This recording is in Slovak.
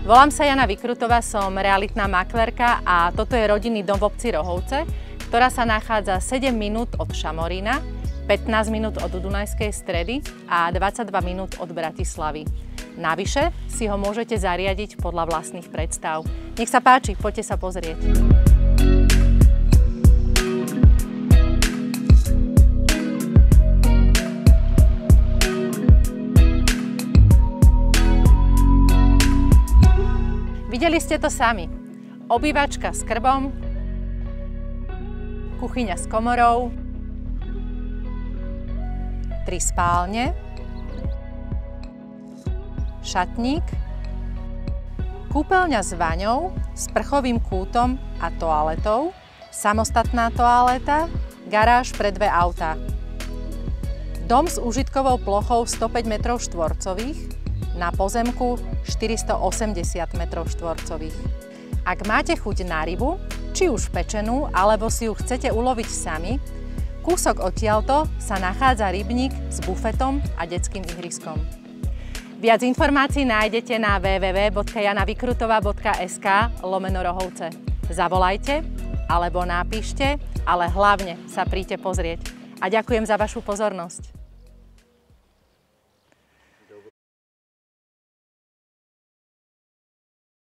Volám sa Jana Vykrutová, som realitná maklerka a toto je rodinný dom v obci Rohovce, ktorá sa nachádza 7 minút od Šamorína, 15 minút od Dunajskej Stredy a 22 minút od Bratislavy. Navyše si ho môžete zariadiť podľa vlastných predstav. Nech sa páči, poďte sa pozrieť. Videli ste to sami. Obývačka s krbom, kuchyňa s komorou, 3 spálne, šatník, kúpeľňa s vaňou, sprchovým kútom a toaletou, samostatná toaleta, garáž pre 2 autá. Dom s užitkovou plochou 105 m2, na pozemku 480 m2. Ak máte chuť na rybu, či už pečenú, alebo si ju chcete uloviť sami, kúsok odtiaľto sa nachádza rybník s bufetom a detským ihriskom. Viac informácií nájdete na www.janavykrutová.sk/Rohovce. Zavolajte alebo napíšte, ale hlavne sa príďte pozrieť. A ďakujem za vašu pozornosť.